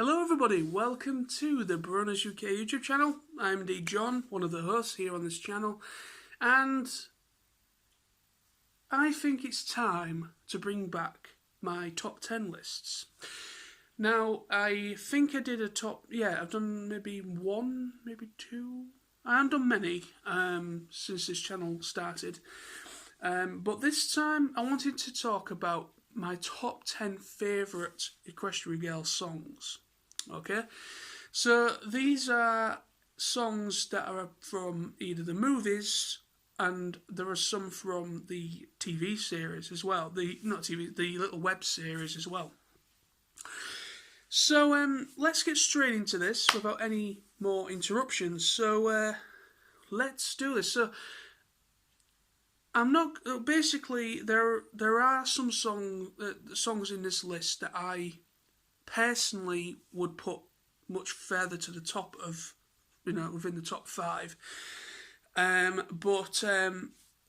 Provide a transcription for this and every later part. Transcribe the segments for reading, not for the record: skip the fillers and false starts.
Hello everybody, welcome to the Bronies UK YouTube channel. I'm indeed John, one of the hosts here on this channel, and I think it's time to bring back my top 10 lists. Now, I think I did a top, I've done maybe one, maybe two. I haven't done many since this channel started, but this time I wanted to talk about my top 10 favourite Equestria Girls songs. Okay, so these are songs that are from either the movies, and there are some from the TV series as well. The little web series as well. So let's get straight into this without any more interruptions. So let's do this. So I'm not basically there are some songs in this list that I personally would put much further to the top of, within the top 5. But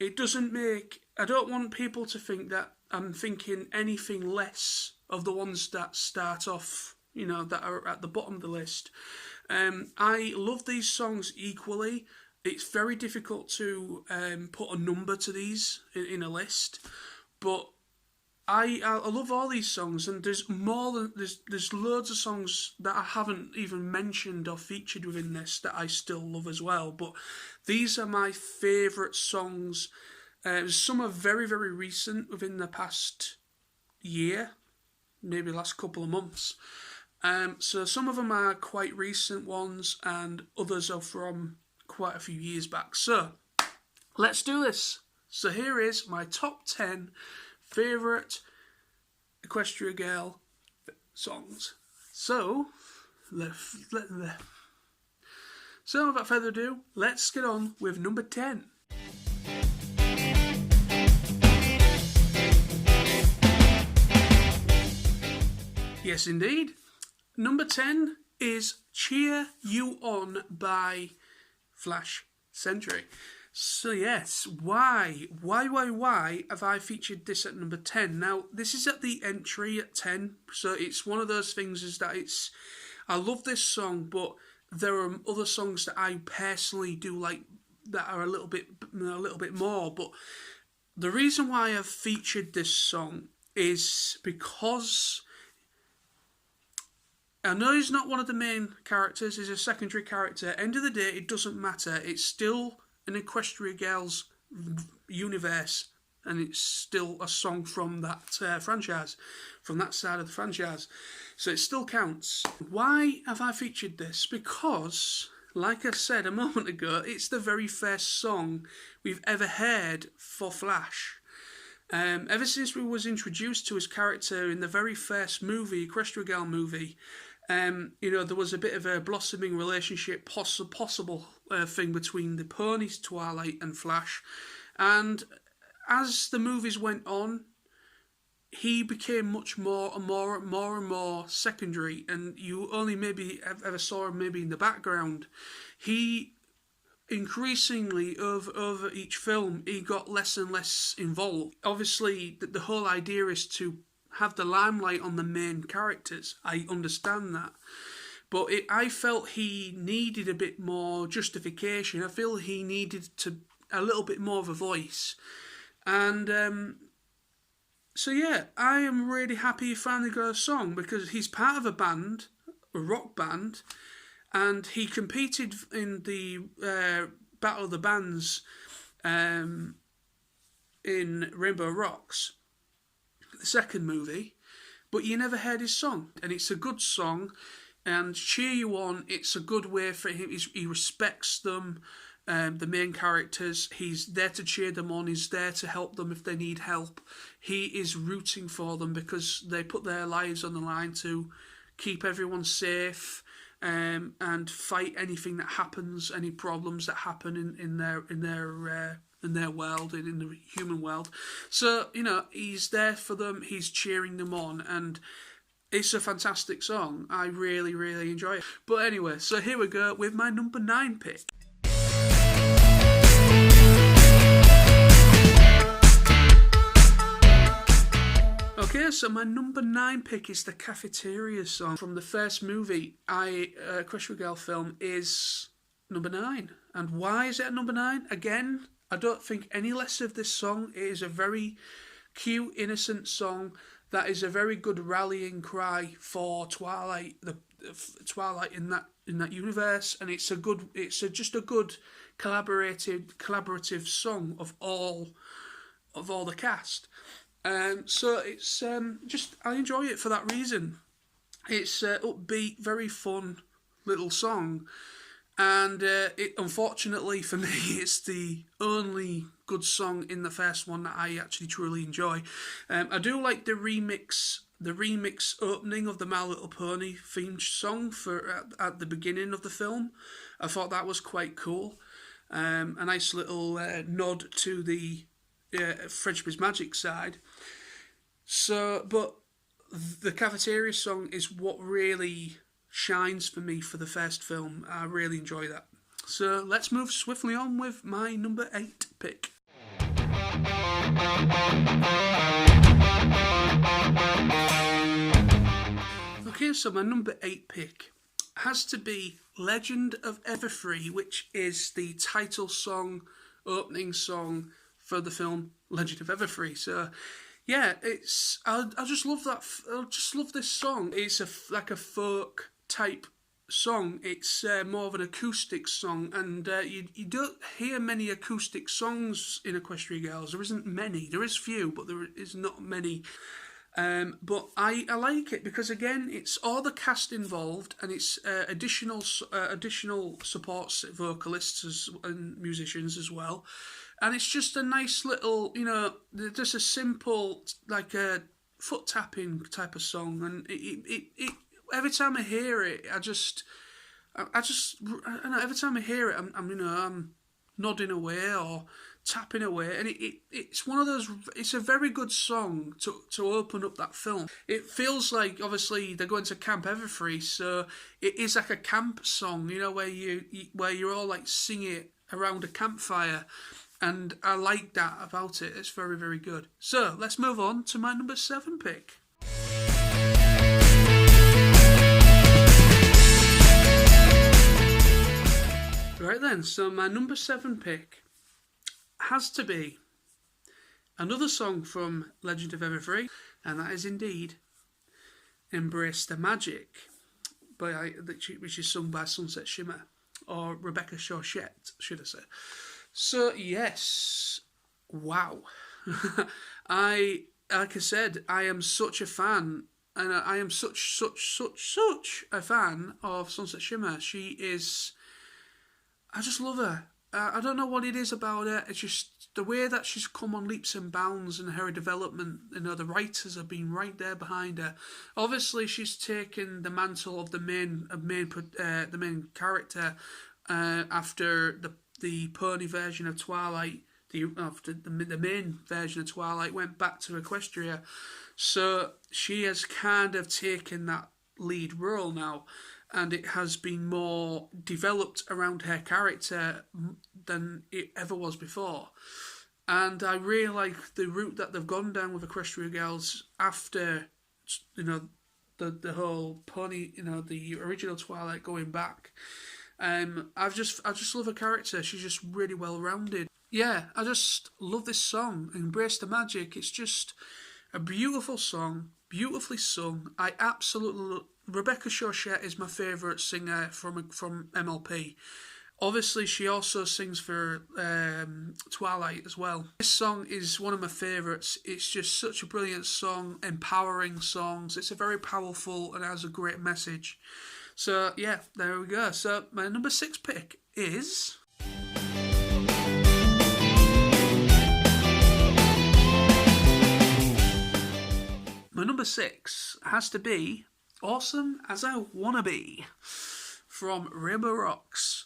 it doesn't make, I don't want people to think that I'm thinking anything less of the ones that start off, that are at the bottom of the list. I love these songs equally. It's very difficult to put a number to these in a list, but I love all these songs, and there's more than there's loads of songs that I haven't even mentioned or featured within this that I still love as well. But these are my favourite songs. Some are very, very recent, within the past year, maybe last couple of months. So some of them are quite recent ones, and others are from quite a few years back. So let's do this. So here is my top 10 favourite Equestria Girl songs. So without further ado, let's get on with number 10. Yes, indeed. Number 10 is Cheer You On by Flash Sentry. So yes, why have I featured this at number 10? Now, this is at the entry at 10, so it's one of those things is that I love this song, but there are other songs that I personally do like that are a little bit more. But the reason why I've featured this song is because I know he's not one of the main characters, he's a secondary character. End of the day, it doesn't matter. It's still an Equestria Girls universe, and it's still a song from that franchise, from that side of the franchise. So it still counts. Why have I featured this? Because, like I said a moment ago, it's the very first song we've ever heard for Flash. Ever since we was introduced to his character in the very first movie, Equestria Girl movie, there was a bit of a blossoming relationship, possible thing between the ponies, Twilight and Flash. And as the movies went on, he became much more and more secondary, and you only maybe ever saw him maybe in the background. He increasingly, over each film, he got less and less involved. Obviously, the whole idea is to have the limelight on the main characters. I understand that. But I felt he needed a bit more justification. I feel he needed a little bit more of a voice. And so yeah, I am really happy he finally got a song, because he's part of a band, a rock band, and he competed in the Battle of the Bands in Rainbow Rocks, the second movie, but you never heard his song. And it's a good song, and Cheer You On, it's a good way for him. He respects them, the main characters. He's there to cheer them on. He's there to help them if they need help. He is rooting for them because they put their lives on the line to keep everyone safe, and fight anything that happens, any problems that happen in their world, in the human world. So, he's there for them, he's cheering them on, and it's a fantastic song. I really, really enjoy it. But anyway, so here we go with my number 9 pick. Okay, Okay, so my number 9 pick is the Cafeteria song from the first movie, Equestria Girl film, is number 9. And why is it at number 9? Again, I don't think any less of this song. It is a very cute, innocent song that is a very good rallying cry for Twilight, the Twilight in that universe, and it's just a good collaborative song of all the cast. So it's just, I enjoy it for that reason. It's upbeat, very fun little song, and it, unfortunately for me, it's the only good song in the first one that I actually truly enjoy. I do like the remix opening of the My Little Pony theme song for at the beginning of the film. I thought that was quite cool. A nice little nod to the Friendship is Magic side. So, but the Cafeteria song is what really shines for me for the first film. I really enjoy that. So let's move swiftly on with my number 8 pick. Okay, so my number 8 pick has to be Legend of Everfree, which is the title song, opening song for the film Legend of Everfree. So yeah, I just love that. I just love this song. It's like a folk type song. It's more of an acoustic song, and you don't hear many acoustic songs in Equestria Girls. There isn't many. There is few, but there is not many. But I like it because, again, it's all the cast involved, and it's additional support vocalists and musicians as well. And it's just a nice little, just a simple, like a foot tapping type of song. And it every time I hear it, I don't know, every time I hear it, I'm nodding away or tapping away, and it's one of those. It's a very good song to open up that film. It feels like, obviously, they're going to Camp Everfree, so it is like a camp song, where you're all like singing it around a campfire. And I like that about it. It's very, very good. So let's move on to my number 7 pick. Right then, so my number 7 pick has to be another song from Legend of Everfree, and that is indeed Embrace the Magic, which is sung by Sunset Shimmer, or Rebecca Chauchette, should I say. So yes, wow. Like I said, I am such a fan, and I am such a fan of Sunset Shimmer. She is, I just love her. I don't know what it is about her. It's just the way that she's come on leaps and bounds in her development. The writers have been right there behind her. Obviously, she's taken the mantle of the main character after the pony version of Twilight. After the main version of Twilight went back to Equestria, so she has kind of taken that lead role now. And it has been more developed around her character than it ever was before. And I really like the route that they've gone down with Equestria Girls after, the whole pony, the original Twilight going back. I just love her character. She's just really well rounded. Yeah, I just love this song, Embrace the Magic. It's just a beautiful song, beautifully sung. Rebecca Chauchette is my favourite singer from MLP. Obviously, she also sings for Twilight as well. This song is one of my favourites. It's just such a brilliant song, empowering songs. It's a very powerful and has a great message. So, yeah, there we go. So, my number 6 pick is... My number 6 has to be Awesome As I Wanna Be from Rainbow Rocks.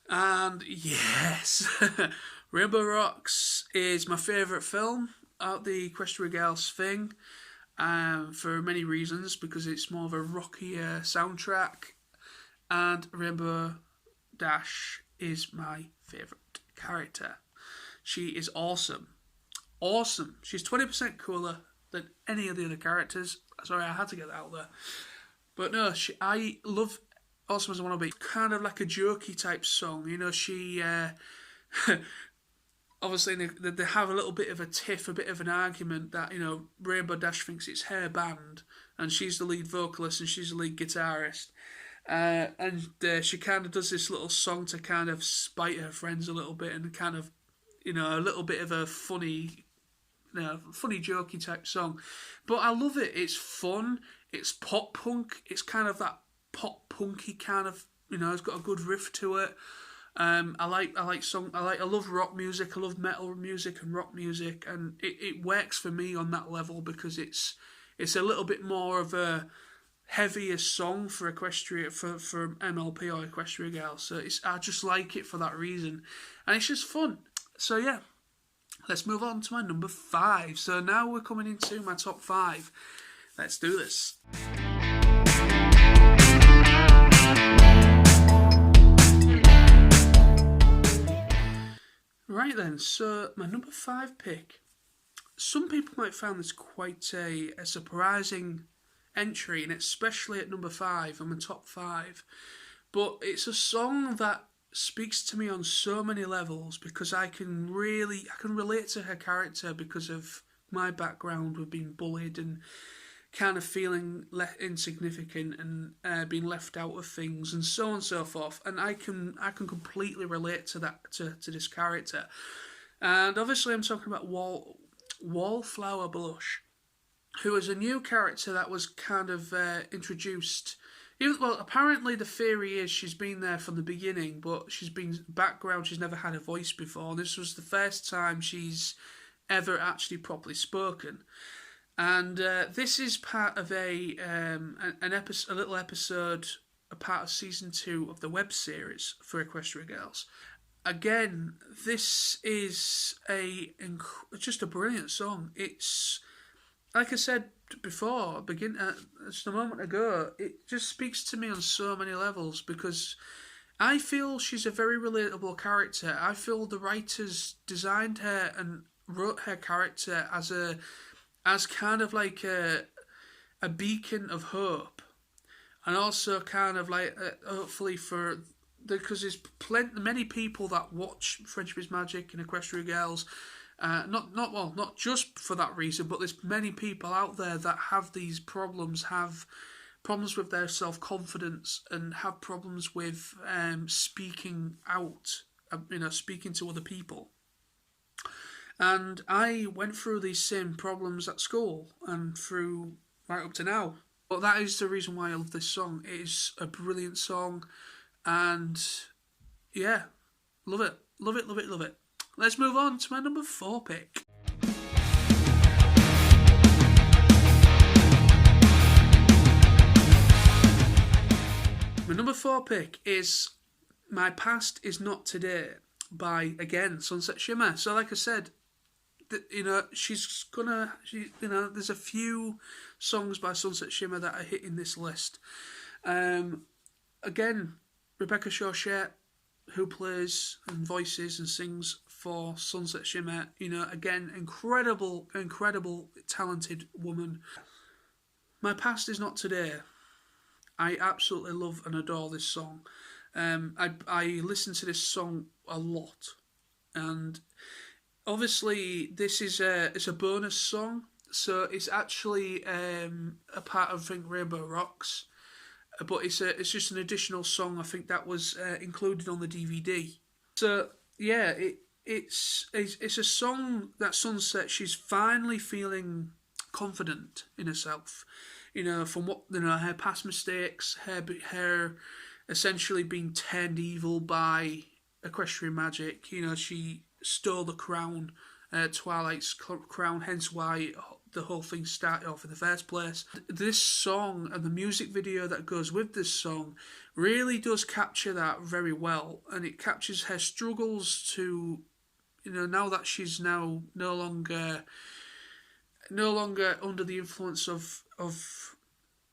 And yes, Rainbow Rocks is my favourite film out the Equestria Girls thing, for many reasons, because it's more of a rockier soundtrack, and Rainbow Dash is my favourite character. She is awesome. Awesome. She's 20% cooler than any of the other characters. Sorry, I had to get that out there. But no, I love Awesome as I Want to Be. Kind of like a jokey type song. You know, she... obviously, they have a little bit of a tiff, a bit of an argument that, you know, Rainbow Dash thinks it's her band, and she's the lead vocalist and she's the lead guitarist. She kind of does this little song to kind of spite her friends a little bit, and kind of, you know, a little bit of a funny, you know, funny jokey type song. But I love it. It's fun. It's pop punk. It's kind of that pop punky kind of, you know, it's got a good riff to it. I love rock music. I love metal music and rock music, and it works for me on that level because it's a little bit more of a heavier song for Equestria, for MLP or Equestria Girls. So I just like it for that reason, and it's just fun. So yeah, let's move on to my number 5. So now we're coming into my top 5. Let's do this. Right then, so my number 5 pick. Some people might find this quite a surprising entry, and especially at number 5 on the top 5. But it's a song that speaks to me on so many levels because I can relate to her character because of my background with being bullied and kind of feeling insignificant and being left out of things and so on and so forth. And I can completely relate to that to this character. And obviously I'm talking about Wallflower Blush, who is a new character that was kind of introduced. Well, apparently the theory is she's been there from the beginning, but she's never had a voice before. This was the first time she's ever actually properly spoken. And this is part of a little episode, a part of season 2 of the web series for Equestria Girls. Again, this is just a brilliant song. It's, like I said before, just a moment ago, it just speaks to me on so many levels because I feel she's a very relatable character. I feel the writers designed her and wrote her character as kind of like a beacon of hope, and also kind of like hopefully because there's many people that watch Friendship is Magic and Equestria Girls, not just for that reason, but there's many people out there that have these problems, have problems with their self-confidence and have problems with speaking out, speaking to other people. And I went through these same problems at school and through right up to now. But that is the reason why I love this song. It is a brilliant song, and yeah, love it, love it, love it, love it. Let's move on to my number 4 pick. My number 4 pick is My Past Is Not Today by, again, Sunset Shimmer. So like I said, there's a few songs by Sunset Shimmer that are hitting this list. Again, Rebecca Chauchet, who plays and voices and sings for Sunset Shimmer, again, incredible, talented woman. My Past Is Not Today. I absolutely love and adore this song. I listen to this song a lot, and obviously this is it's a bonus song, so it's actually a part of, I think, Rainbow Rocks, but it's just an additional song. I think that was included on the DVD. So yeah, it's a song that Sunset, she's finally feeling confident in herself. From what her past mistakes, her essentially being turned evil by equestrian magic. She stole the crown, Twilight's crown, hence why the whole thing started off in the first place. This song and the music video that goes with this song really does capture that very well, and it captures her struggles to, now that she's now no longer under the influence of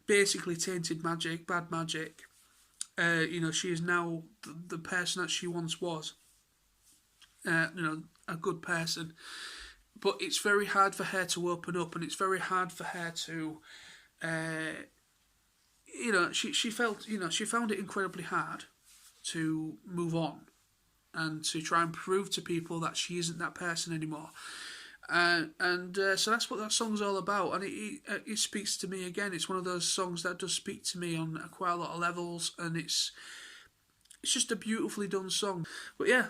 basically tainted magic, bad magic. She is now the person that she once was. A good person. but it's very hard for her to open up, and it's very hard for her to, she felt, she found it incredibly hard to move on and to try and prove to people that she isn't that person anymore. So that's what that song's all about, and it speaks to me again. It's one of those songs that does speak to me on quite a lot of levels, and it's just a beautifully done song. But yeah,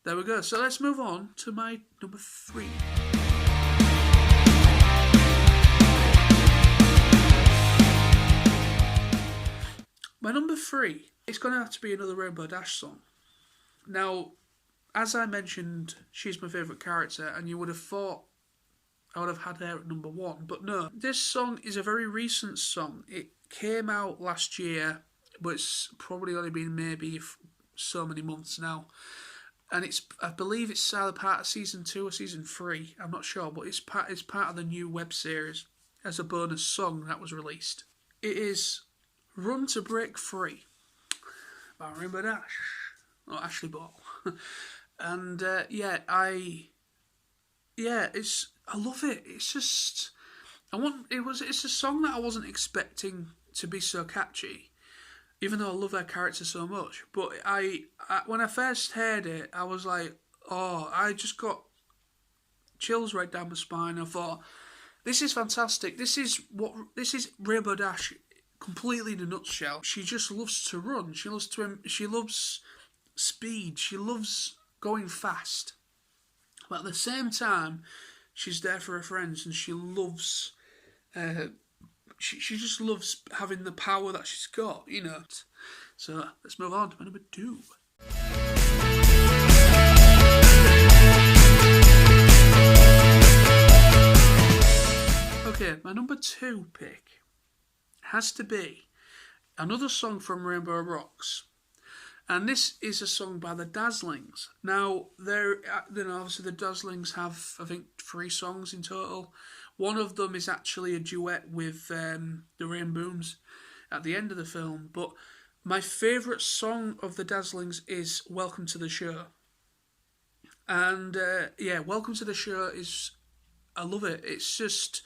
there we go. So let's move on to my number 3. My number 3, it's going to have to be another Rainbow Dash song. Now, as I mentioned, she's my favourite character, and you would have thought I would have had her at number 1, but no. This song is a very recent song. It came out last year, but it's probably only been maybe so many months now. And I believe it's either part of season 2 or season 3. I'm not sure, but it's part of the new web series as a bonus song that was released. It is "Run to Break Free" by Rainbow Dash, or Ashley Ball. And I love it. It's just it's a song that I wasn't expecting to be so catchy, even though I love her character so much. But I when I first heard it, I was like, oh, I just got chills right down my spine. I thought, this is fantastic. This is Rainbow Dash completely in a nutshell. She just loves to run. She loves speed. She loves going fast. But at the same time, she's there for her friends, and she loves. She just loves having the power that she's got, So let's move on to my number 2. Okay, my number 2 pick has to be another song from Rainbow Rocks. And this is a song by the Dazzlings. Now, obviously the Dazzlings have, I think, 3 songs in total. One of them is actually a duet with the Rainbooms at the end of the film. But my favourite song of the Dazzlings is "Welcome to the Show." And "Welcome to the Show" I love it. It's just,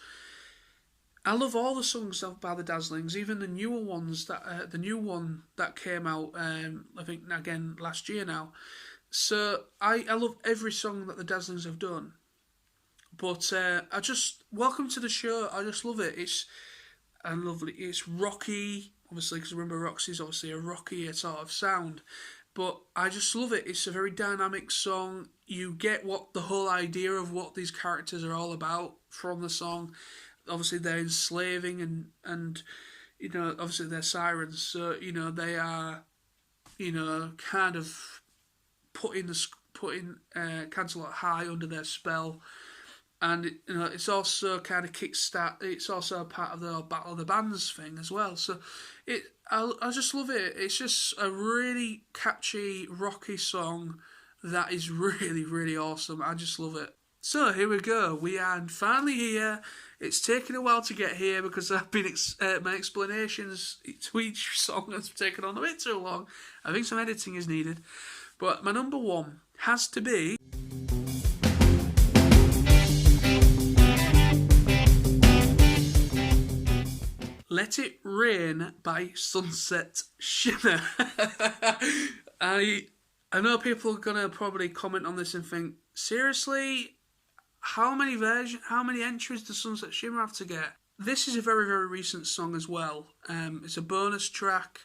I love all the songs by the Dazzlings, even the newer ones the new one that came out, I think again last year now. So I love every song that the Dazzlings have done. But "Welcome to the Show," I just love it. It's rocky, obviously, because Rainbow Rocks is obviously a rocky sort of sound. But I just love it. It's a very dynamic song. You get what the whole idea of what these characters are all about from the song. Obviously, they're enslaving and obviously they're sirens. So, they are, kind of putting Canterlot High under their spell. And, it's also kind of kickstart. It's also a part of the Battle of the Bands thing as well. So, I just love it. It's just a really catchy, rocky song that is really, really awesome. I just love it. So here we go. We are finally here. It's taken a while to get here because I've been my explanations to each song has taken on a bit too long. I think some editing is needed. But my number 1 has to be "Let It Rain" by Sunset Shimmer. I know people are going to probably comment on this and think, seriously? How many entries does Sunset Shimmer have to get? This is a very, very recent song as well. It's a bonus track.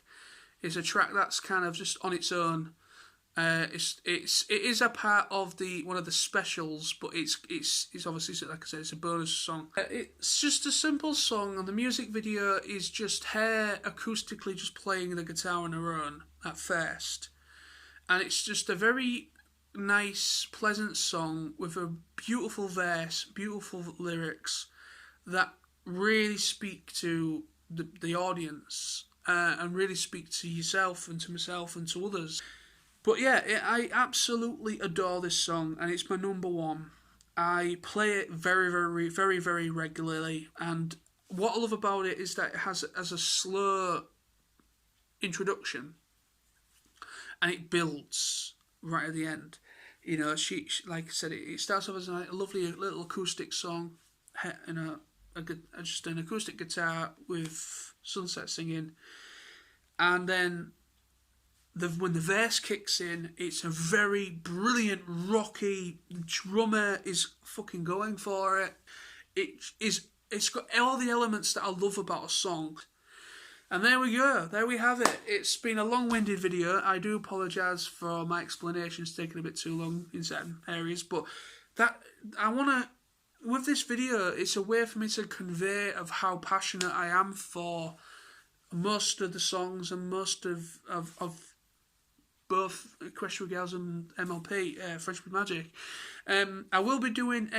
It's a track that's kind of just on its own. It is a part of one of the specials, but it's obviously, like I said, it's a bonus song. It's just a simple song, and the music video is just her acoustically just playing the guitar on her own at first, and it's just a very nice, pleasant song with a beautiful verse, beautiful lyrics that really speak to the audience and really speak to yourself and to myself and to others. But yeah, I absolutely adore this song, and it's my number 1. I play it very, very, very, very regularly, and what I love about it is that it has a slow introduction, and it builds right at the end. You know, she like I said, it starts off as a lovely little acoustic song, you know, just an acoustic guitar with Sunset singing, and then when the verse kicks in, it's a very brilliant, rocky. The drummer is fucking going for it. It's got all the elements that I love about a song. And there we go. There we have it. It's been a long-winded video. I do apologise for my explanations taking a bit too long in certain areas, but that I want to. With this video, it's a way for me to convey of how passionate I am for most of the songs and most of both Equestria Girls and MLP, Friendship with Magic. I will be doing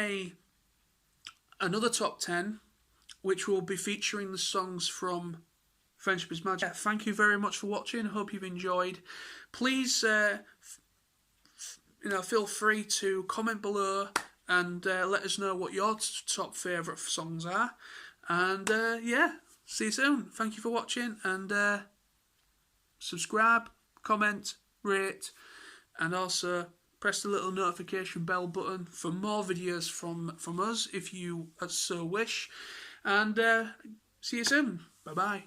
another top 10, which will be featuring the songs from Friendship is Magic. Thank you very much for watching. I hope you've enjoyed. Please, feel free to comment below and let us know what your top favourite songs are. And yeah, see you soon. Thank you for watching, and subscribe, comment, rate, and also press the little notification bell button for more videos from us if you so wish. And see you soon. Bye bye.